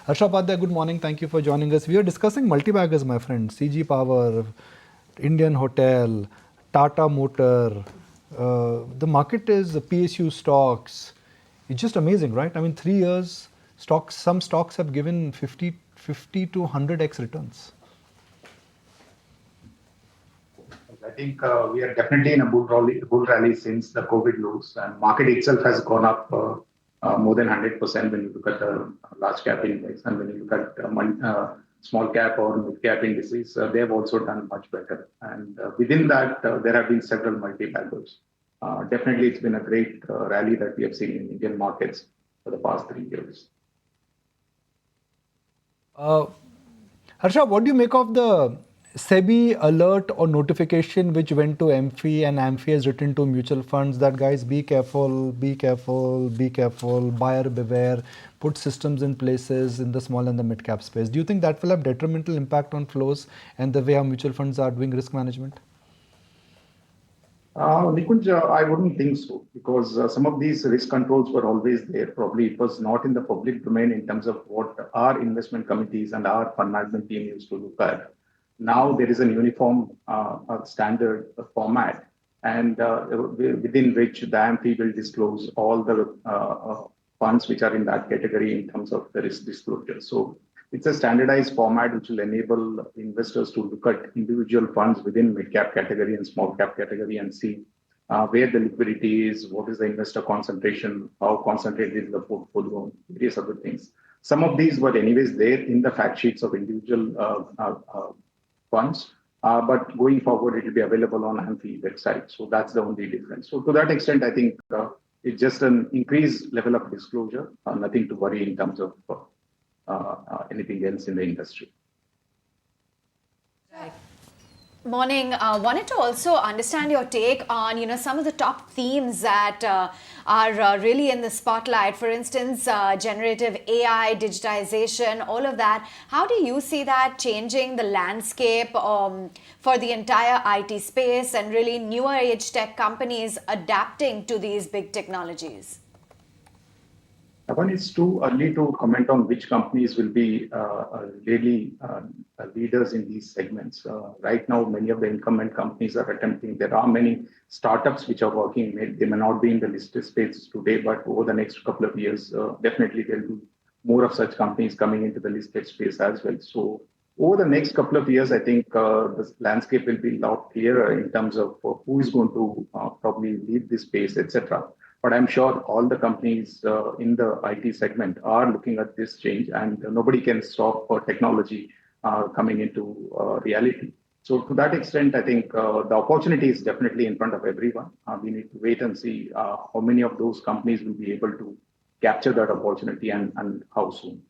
Harsha Upadhyaya, good morning. Thank you for joining us. We are discussing multi-baggers, my friend. CG Power, Indian Hotel, Tata Motor. The market is PSU stocks. It's just amazing, right? I mean, 3 years, some stocks have given 50 to 100x returns. I think we are definitely in a bull rally since the COVID lows, and market itself has gone up more than 100% when you look at the large cap index, and when you look at small cap or mid cap indices, they have also done much better. And within that, there have been several multi-baggers. Definitely, it's been a great rally that we have seen in Indian markets for the past 3 years. Harsha, what do you make of the Sebi alert or notification which went to AMFI, and AMFI has written to mutual funds that guys be careful, be careful, be careful, buyer beware, put systems in places in the small and the mid cap space. Do you think that will have detrimental impact on flows and the way our mutual funds are doing risk management? Nikunj, I wouldn't think so, because some of these risk controls were always there. Probably it was not in the public domain in terms of what our investment committees and our fund management team used to look at. Now there is a uniform standard format, and within which the AMFI will disclose all the funds which are in that category in terms of the risk disclosure. So it's a standardized format which will enable investors to look at individual funds within mid-cap category and small-cap category and see where the liquidity is, what is the investor concentration, how concentrated is the portfolio, various other things. Some of these were anyways there in the fact sheets of individual funds, but going forward, it will be available on AMFI website. So that's the only difference. So to that extent, I think it's just an increased level of disclosure, nothing to worry in terms of anything else in the industry. Right. Morning. Wanted to also understand your take on some of the top themes that are really in the spotlight. For instance, generative AI, digitization, all of that. How do you see that changing the landscape for the entire IT space and really newer age tech companies adapting to these big technologies? One, it's too early to comment on which companies will be really leaders in these segments. Right now, many of the incumbent companies are attempting. There are many startups which are working. They may not be in the listed space today, but over the next couple of years, definitely there will be more of such companies coming into the listed space as well. So over the next couple of years, I think the landscape will be a lot clearer in terms of who is going to probably lead this space, etc. But I'm sure all the companies in the IT segment are looking at this change, and nobody can stop technology coming into reality. So to that extent, I think the opportunity is definitely in front of everyone. We need to wait and see how many of those companies will be able to capture that opportunity and how soon.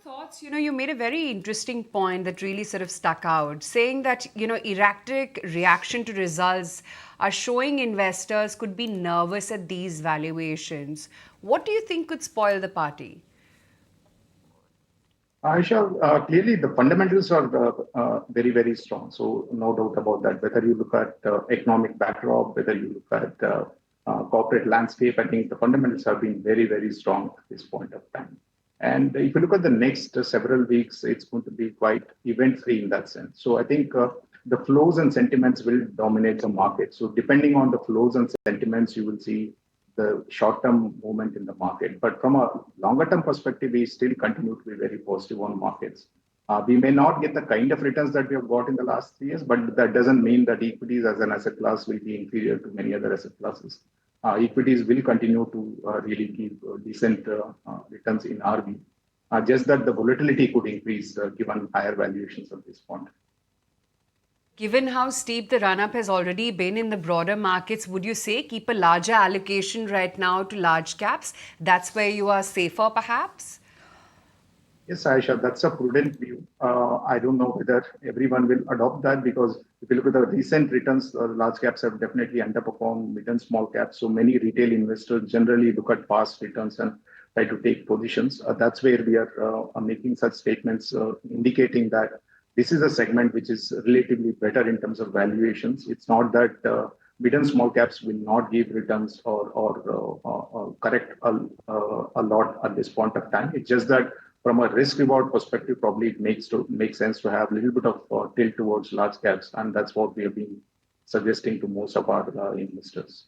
Thoughts, you made a very interesting point that really sort of stuck out, saying that, erratic reaction to results are showing investors could be nervous at these valuations. What do you think could spoil the party? Aisha, clearly the fundamentals are very, very strong. So no doubt about that. Whether you look at economic backdrop, whether you look at corporate landscape, I think the fundamentals have been very, very strong at this point of time. And if you look at the next several weeks, it's going to be quite event-free in that sense. So I think the flows and sentiments will dominate the market. So depending on the flows and sentiments, you will see the short-term movement in the market. But from a longer-term perspective, we still continue to be very positive on markets. We may not get the kind of returns that we have got in the last 3 years, but that doesn't mean that equities as an asset class will be inferior to many other asset classes. Equities will continue to really give decent returns in our view. Just that the volatility could increase given higher valuations at this point. Given how steep the run-up has already been in the broader markets, would you say keep a larger allocation right now to large caps? That's where you are safer, perhaps? Yes, Aisha, that's a prudent view. I don't know whether everyone will adopt that, because if you look at the recent returns, large caps have definitely underperformed mid and small caps. So many retail investors generally look at past returns and try to take positions. That's where we are making such statements, indicating that this is a segment which is relatively better in terms of valuations. It's not that mid and small caps will not give returns or correct a lot at this point of time. It's just that from a risk reward perspective, probably it makes sense to have a little bit of tilt towards large caps, and that's what we have been suggesting to most of our investors.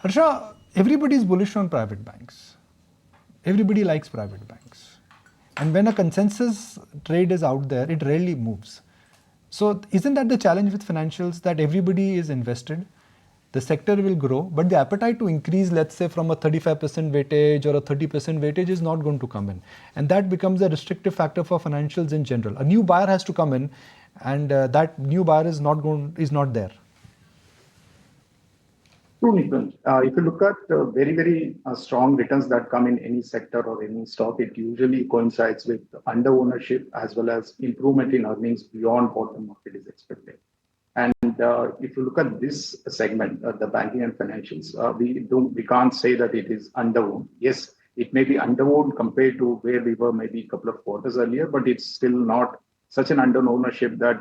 Harsha, everybody is bullish on private banks. Everybody likes private banks. And when a consensus trade is out there, it rarely moves. So isn't that the challenge with financials, that everybody is invested? The sector will grow, but the appetite to increase, let's say, from a 35% weightage or a 30% weightage is not going to come in. And that becomes a restrictive factor for financials in general. A new buyer has to come in, and that new buyer is not there. True, Nikunj. If you look at very strong returns that come in any sector or any stock, it usually coincides with under ownership as well as improvement in earnings beyond what the market is expecting. And if you look at this segment, the banking and financials, we can't say that it is underowned. Yes, it may be underowned compared to where we were maybe a couple of quarters earlier, but it's still not such an under ownership that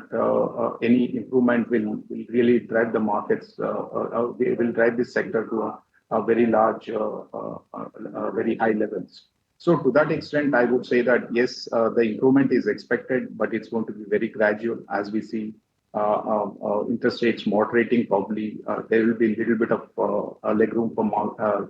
any improvement will really drive the markets, will drive this sector to a very large, very high levels. So to that extent, I would say that yes, the improvement is expected, but it's going to be very gradual as we see interest rates moderating. Probably there will be a little bit of legroom for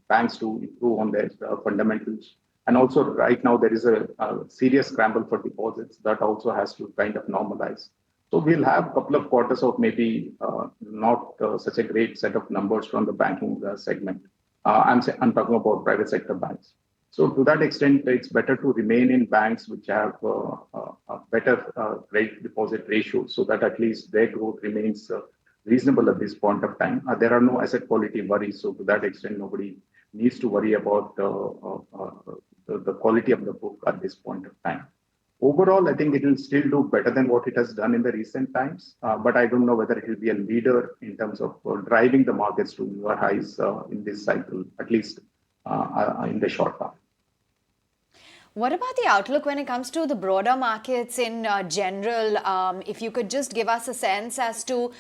banks to improve on their fundamentals. And also right now there is a serious scramble for deposits that also has to kind of normalize. So we'll have a couple of quarters of maybe not such a great set of numbers from the banking segment. I'm talking about private sector banks. So to that extent, it's better to remain in banks which have a better rate deposit ratio, so that at least their growth remains reasonable at this point of time. There are no asset quality worries. So to that extent, nobody needs to worry about the quality of the book at this point of time. Overall, I think it will still do better than what it has done in the recent times, but I don't know whether it will be a leader in terms of driving the markets to newer highs in this cycle, at least in the short term. What about the outlook when it comes to the broader markets in general? If you could just give us a sense as to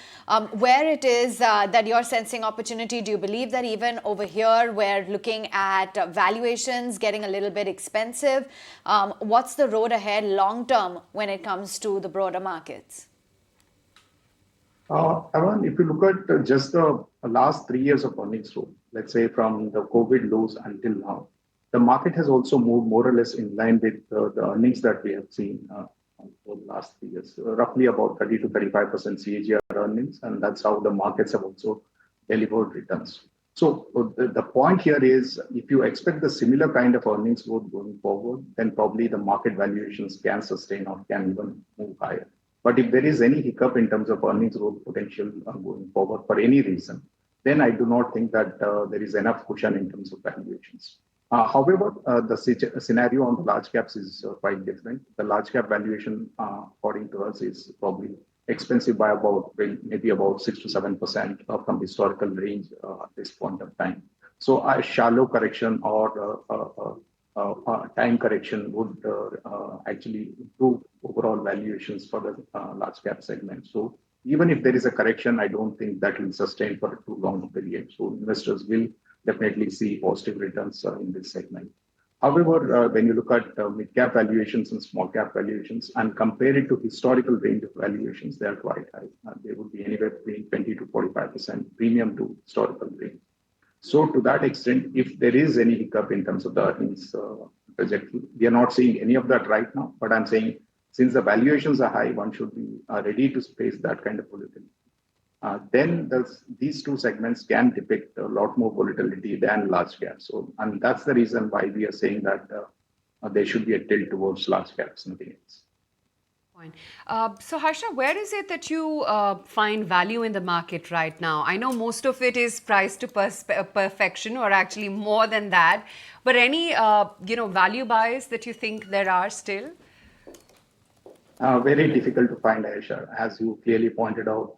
where it is that you're sensing opportunity. Do you believe that even over here we're looking at valuations getting a little bit expensive? What's the road ahead long term when it comes to the broader markets? Avan, if you look at just the last 3 years of earnings growth, let's say from the COVID lows until now, the market has also moved more or less in line with the earnings that we have seen for the last 3 years, roughly about 30 to 35% CAGR earnings, and that's how the markets have also delivered returns. So the point here is, if you expect the similar kind of earnings growth going forward, then probably the market valuations can sustain or can even move higher. But if there is any hiccup in terms of earnings growth potential going forward for any reason, then I do not think that there is enough cushion in terms of valuations. However, the scenario on the large caps is quite different. The large cap valuation, according to us, is probably expensive by maybe about 6 to 7% from historical range at this point of time. So a shallow correction or time correction would actually improve overall valuations for the large cap segment. So even if there is a correction, I don't think that will sustain for a too long a period. So investors will definitely see positive returns in this segment. However, when you look at mid-cap valuations and small-cap valuations and compare it to historical range of valuations, they are quite high. They would be anywhere between 20 to 45% premium to historical range. So to that extent, if there is any hiccup in terms of the earnings trajectory, we are not seeing any of that right now, but I'm saying since the valuations are high, one should be ready to face that kind of volatility. Then these two segments can depict a lot more volatility than large caps. So, and that's the reason why we are saying that there should be a tilt towards large caps, nothing else. So Harsha, where is it that you find value in the market right now? I know most of it is priced to perfection, or actually more than that. But any value buys that you think there are still? Very difficult to find, Harsha. As you clearly pointed out,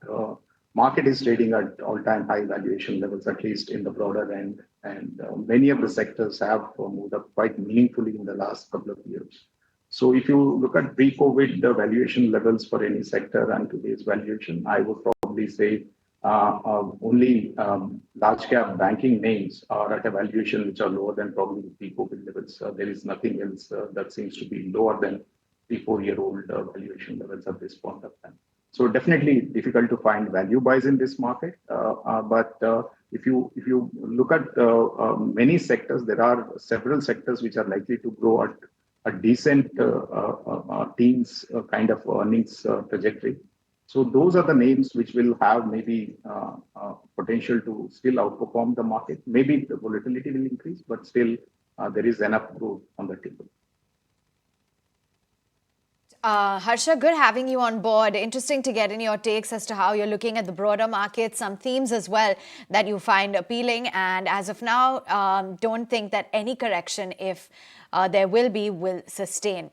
market is trading at all-time high valuation levels, at least in the broader end. And many of the sectors have moved up quite meaningfully in the last couple of years. So if you look at pre-COVID valuation levels for any sector and today's valuation, I would probably say only large cap banking names are at a valuation which are lower than probably the pre-COVID levels. There is nothing else that seems to be lower than 3-4 year old valuation levels at this point of time. So definitely difficult to find value buys in this market. But if you look at many sectors, there are several sectors which are likely to grow at a decent teens kind of earnings trajectory. So those are the names which will have maybe potential to still outperform the market. Maybe the volatility will increase, but still there is enough growth on the table. Harsha, good having you on board. Interesting to get in your takes as to how you're looking at the broader market, some themes as well that you find appealing. And as of now, don't think that any correction, if there will be, will sustain.